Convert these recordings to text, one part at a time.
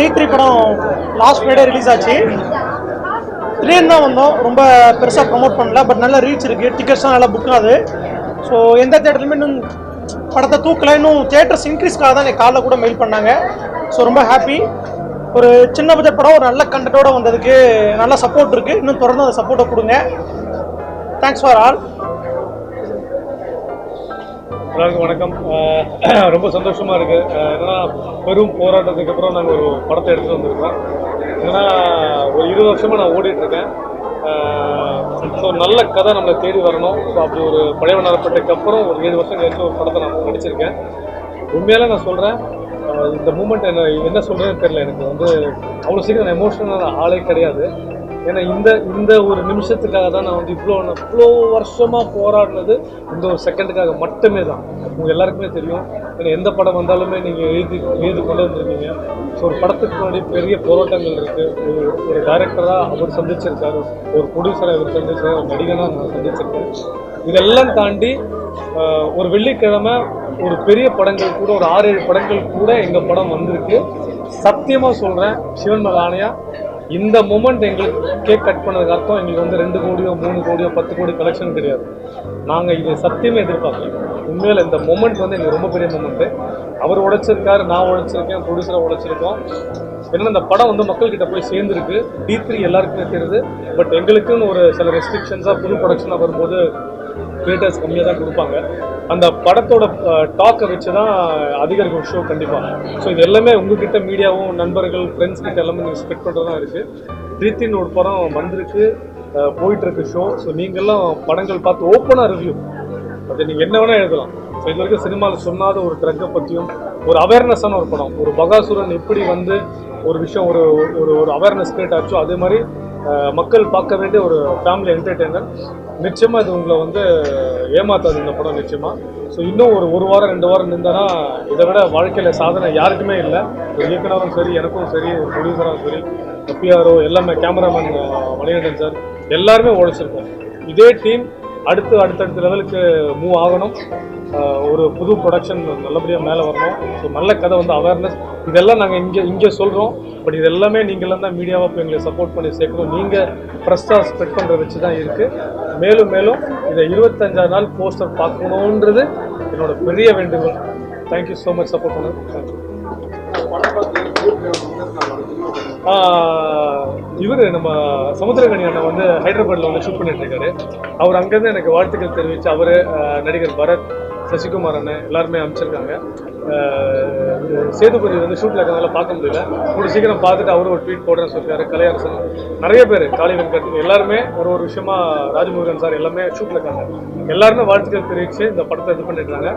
D3 படம் last Friday release ஆச்சு. திடீர்னு தான் வந்தோம், ரொம்ப பெருசாக ப்ரமோட் பண்ணல, பட் நல்ல ரீச் இருக்குது, டிக்கெட்ஸ்லாம் நல்லா புக் ஆகுது. ஸோ எந்த தேட்டர்லையுமே இன்னும் படத்தை தூக்கலை, இன்னும் தேட்டர்ஸ் இன்க்ரீஸ்க்காக தான் எனக்கு காலைல கூட மெயில் பண்ணாங்க. ஸோ ரொம்ப ஹாப்பி. ஒரு சின்ன பட்ஜெட் படம் ஒரு நல்ல கண்டென்ட்டோடு வந்ததுக்கு நல்ல சப்போர்ட் இருக்குது. இன்னும் தொடர்ந்து அந்த சப்போர்ட்டை கொடுங்க. Thanks for all. எல்லாருக்கும் வணக்கம். ரொம்ப சந்தோஷமாக இருக்குது. ஏன்னா பெரும் போராட்டத்துக்கு அப்புறம் நாங்கள் ஒரு படத்தை எடுத்துகிட்டு வந்திருக்கோம். ஏன்னா ஒரு 20 வருஷமாக நான் ஓடிட்டுருக்கேன். ஸோ நல்ல கதை நம்மளை தேடி வரணும். ஸோ அப்படி ஒரு பழையவன் அறப்பட்டதுக்கு அப்புறம் ஒரு 7 வருஷம் கழிச்சு ஒரு படத்தை நான் நடிச்சிருக்கேன். உண்மையாலே நான் சொல்கிறேன், இந்த மூமெண்ட் என்ன சொல்கிறேன்னு தெரியல. எனக்கு வந்து அவ்வளோ சீக்கிரம் எமோஷனலான ஆளே கிடையாது. ஏன்னா இந்த ஒரு நிமிஷத்துக்காக தான் நான் வந்து இவ்வளோ வருஷமாக போராடினது இந்த ஒரு செகண்டுக்காக மட்டுமே தான். உங்கள் எல்லாருக்குமே தெரியும். ஏன்னா எந்த படம் வந்தாலுமே நீங்கள் எழுதி கொண்டு வந்துருக்கீங்க. ஸோ ஒரு படத்துக்கு முன்னாடி பெரிய போராட்டங்கள் இருக்குது. ஒரு டைரக்டராக அவர் சந்திச்சிருக்காரு, ஒரு ப்ரொடியூசராக அவர் சந்திச்சிருக்காரு, ஒரு நடிகனாக நான் சந்திச்சிருக்கேன். இதெல்லாம் தாண்டி ஒரு வெள்ளிக்கிழமை ஒரு பெரிய படங்கள் கூட, ஒரு 6-7 படங்கள் கூட எங்கள் படம் வந்திருக்கு. சத்தியமாக சொல்கிறேன், சிவன் மேல ஆணையா, இந்த மூமெண்ட் எங்களுக்கு கேக் கட் பண்ணதுக்கு அர்த்தம் எங்களுக்கு வந்து 2 கோடியோ 3 கோடியோ 10 கோடி கலெக்ஷன் கிடையாது. நாங்கள் இதை சத்தியமே எதிர்பார்க்கல. உண்மையில் இந்த மூமெண்ட் வந்து எங்களுக்கு ரொம்ப பெரிய மூமெண்ட்டு. அவர் உழைச்சிருக்காரு, நான் உழைச்சிருக்கேன், ப்ரொடியூசராக உழைச்சிருக்கோம். ஏன்னா இந்த படம் வந்து மக்கள்கிட்ட போய் சேர்ந்துருக்கு. D3 எல்லாருக்குமே தெரியுது. பட் எங்களுக்குன்னு ஒரு சில ரெஸ்ட்ரிக்ஷன்ஸாக புது ப்ரொடக்ஷனாக வரும்போது கிரியேட்டர்ஸ் கம்மியாக தான் கொடுப்பாங்க. அந்த படத்தோட டாக்கை வச்சு தான் அதிகரிக்கும் ஷோ கண்டிப்பாக. ஸோ இது எல்லாமே உங்ககிட்ட மீடியாவும் நண்பர்கள் ஃப்ரெண்ட்ஸ் கிட்ட எல்லாமே நீங்கள் ஸ்பெக்ட் பண்ணுறது தான் இருக்குது. பிரீத்தின்னு ஒரு படம் வந்திருக்கு, போயிட்டுருக்கு ஷோ. ஸோ நீங்கள்லாம் படங்கள் பார்த்து ஓப்பனாக ரிவ்யூ, அது நீங்கள் என்ன வேணால் எழுதலாம். ஸோ இது வரைக்கும் சினிமாவில் சொன்னாத ஒரு ட்ரக்கை பற்றியும் ஒரு அவேர்னஸான ஒரு படம். ஒரு பகாசுரன் எப்படி வந்து ஒரு விஷயம் ஒரு ஒரு அவேர்னஸ் கிரியேட் ஆச்சோ, அதே மாதிரி மக்கள் பார்க்க வேண்டிய ஒரு ஃபேமிலி என்டர்டெய்னர். நிச்சயமாக இது உங்களை வந்து ஏமாத்தாது இந்த படம் நிச்சயமாக. ஸோ இன்னும் ஒரு வாரம் 2 வாரம் நின்றனா இதை விட வாழ்க்கையில் சாதனை யாருக்குமே இல்லை. ஒரு இயக்குனரும் சரி, எனக்கும் சரி, ஒரு ப்ரொடியூசரும் சரி, பிஆர்ஓ எல்லாமே, கேமராமேன் மணிகண்டன் சார் எல்லாருமே உழைச்சிருக்கோம். இதே டீம் அடுத்தடுத்த லெவலுக்கு மூவ் ஆகணும். ஒரு புது ப்ரொடக்ஷன் நல்லபடியாக மேலே வரணும். ஸோ நல்ல கதை வந்து அவேர்னஸ் இதெல்லாம் நாங்கள் இங்கே சொல்கிறோம். பட் இது எல்லாமே நீங்களாம் தான் மீடியாவாக போய் எங்களை சப்போர்ட் பண்ணி சேர்க்கணும். நீங்கள் ப்ரெஸ்ஸாக ஸ்ப்ரெட் பண்ணுறத வச்சு தான் இருக்குது. மேலும் இதை 25 நாள் போஸ்டர் பார்க்கணுன்றது என்னோட பெரிய வேண்டுகோள். தேங்க்யூ ஸோ மச் சப்போர்ட் பண்ணது. தேங்க்யூ. இவர் நம்ம சமுத்திரகனி அண்ணன் வந்து ஹைதராபாத்தில் வந்து ஷூட் பண்ணிட்டு இருக்காரு. அவர் அங்கேருந்து எனக்கு வாழ்த்துக்கள் தெரிவித்து அவர், நடிகர் பரத், சசிகுமார் அண்ணன் எல்லாருமே அமைச்சிருக்காங்க. சேதுபதி வந்து ஷூட்டில் இருக்கிறதால பார்க்க முடியல. ஒரு சீக்கிரம் பார்த்துட்டு அவரும் ஒரு ட்வீட் போடுறேன்னு சொல்லியிருக்காரு. கலையரசன், நிறைய பேர், காளி வெங்கட் எல்லாருமே ஒரு விஷயமா, ராஜமுருகன் சார் எல்லாமே ஷூட்டில் இருக்காங்க. எல்லாருமே வாழ்த்துக்கள் தெரிவித்து இந்த படத்தை இது பண்ணிட்டுருக்காங்க.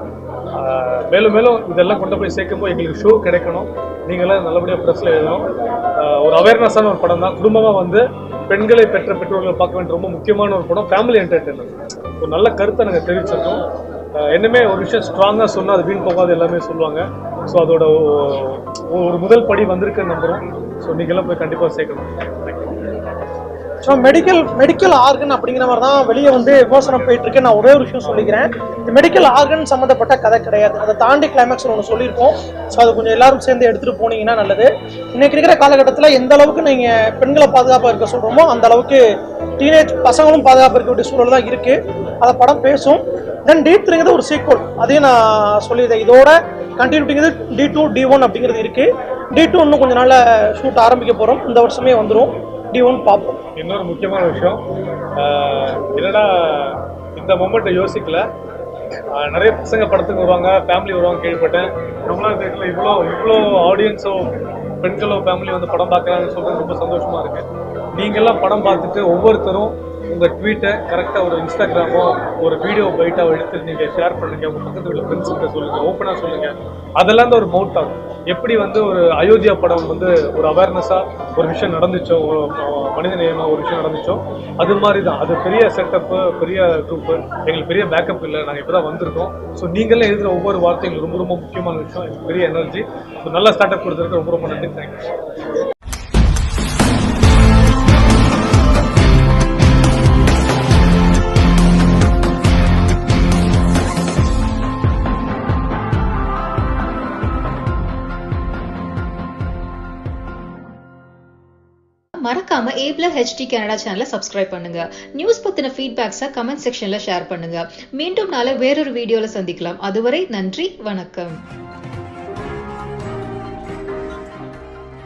மேலும் இதெல்லாம் கொண்டு போய் சேர்க்கும்போது எங்களுக்கு ஷோ கிடைக்கணும். நீங்களாம் நல்லபடியாக ப்ரெஸ்ஸில் எழுதணும். ஒரு அவேர்னஸான ஒரு படம் தான். குடும்பமாக வந்து பெண்களை பெற்ற பெற்றோர்கள் பார்க்க வேண்டிய ரொம்ப முக்கியமான ஒரு படம். ஃபேமிலி என்டர்டெயின்மெண்ட், ஒரு நல்ல கருத்தை நாங்கள் தெரிவிச்சிருக்கோம். என்னமே ஒரு விஷயம் ஸ்ட்ராங்காக சொன்னால் அது வீண் போகாது எல்லாமே சொல்லுவாங்க. ஸோ அதோட ஒரு முதல் படி வந்திருக்குன்னு நம்புகிறோம். ஸோ நீங்கள்லாம் போய் கண்டிப்பாக சேர்க்கணும். ஸோ மெடிக்கல் ஆர்கன் அப்படிங்கிற மாதிரி தான் வெளியே வந்து விமர்சனம் போயிட்டுருக்கு. நான் ஒரே ஒரு விஷயம் சொல்லிக்கிறேன், இந்த மெடிக்கல் ஆர்கன் சம்மந்தப்பட்ட கதை கிடையாது. அதை தாண்டி கிளைமேக்ஸ் ஒன்று சொல்லியிருக்கோம். ஸோ அது கொஞ்சம் எல்லாரும் சேர்ந்து எடுத்துகிட்டு போனீங்கன்னா நல்லது. இன்றைக்கி இருக்கிற காலகட்டத்தில் எந்த அளவுக்கு நீங்கள் பெண்களை பாதுகாப்பாக இருக்க சொல்கிறோமோ அந்த அளவுக்கு டீனேஜ் பசங்களும் பாதுகாப்பாக இருக்க வேண்டிய சூழல் தான் இருக்குது. அதை படம் பேசும். தென் D3ங்கிறது ஒரு சீக்வல், அதையும் நான் சொல்லியிருந்தேன். இதோட கண்டினியூட்டிங்கிறது D2, D1 அப்படிங்கிறது இருக்குது. D2 இன்னும் கொஞ்சம் நாளில் ஷூட் ஆரம்பிக்க போகிறோம். இந்த வருஷமே வந்துடும். D1 பார்ப்போம். இன்னொரு முக்கியமான விஷயம் என்னன்னா, இந்த மொமெண்ட்டை யோசிக்கல. நிறைய பசங்க படத்துக்கு வருவாங்க, ஃபேமிலி வருவாங்க கேள்விப்பட்டேன். நம்மளாம் தெரியல இவ்வளோ ஆடியன்ஸோ பெண்களோ ஃபேமிலி வந்து படம் பார்க்குறாங்கன்னு சொல்கிறது ரொம்ப சந்தோஷமாக இருக்குது. நீங்கள்லாம் படம் பார்த்துட்டு ஒவ்வொருத்தரும் உங்கள் ட்வீட்டை கரெக்டாக ஒரு இன்ஸ்டாகிராமோ ஒரு வீடியோ பைட்டாக எடுத்து நீங்கள் ஷேர் பண்ணுங்கள். உங்கள் பக்கத்து வீட்டில் ஃப்ரெண்ட்ஸுக்கிட்ட சொல்லுங்கள், ஓப்பனாக சொல்லுங்கள். அதெல்லாம் தான் ஒரு மவுத் ஆகும். எப்படி வந்து ஒரு அயோத்தியா படம் வந்து ஒரு அவேர்னஸாக ஒரு விஷயம் நடந்துச்சோ, மனித நேயமாக ஒரு விஷயம் நடந்துச்சோ, அது மாதிரி தான். அது பெரிய செட்டப்பு, பெரிய குரூப்பு, எங்களுக்கு பெரிய பேக்கப் இல்லை. நாங்கள் இப்போ தான் வந்திருக்கோம். ஸோ நீங்களே எழுதுகிற ஒவ்வொரு வார்த்தையும் ரொம்ப ரொம்ப முக்கியமான விஷயம். எங்களுக்கு பெரிய எனர்ஜி. ஸோ நல்ல ஸ்டார்ட் அப் கொடுத்துருக்கு. ரொம்ப ரொம்ப நன்றி. தேங்க்யூ. மறக்காம ஏப்லர் ஹெச்டி கனடா சேனலை சப்ஸ்கிரைப் பண்ணுங்க. நியூஸ் பத்தின ஃபீட்பேக்ஸை கமெண்ட் செக்ஷன்ல ஷேர் பண்ணுங்க. மீண்டும் நாளை வேறொரு வீடியோல சந்திக்கலாம். அதுவரை நன்றி, வணக்கம்.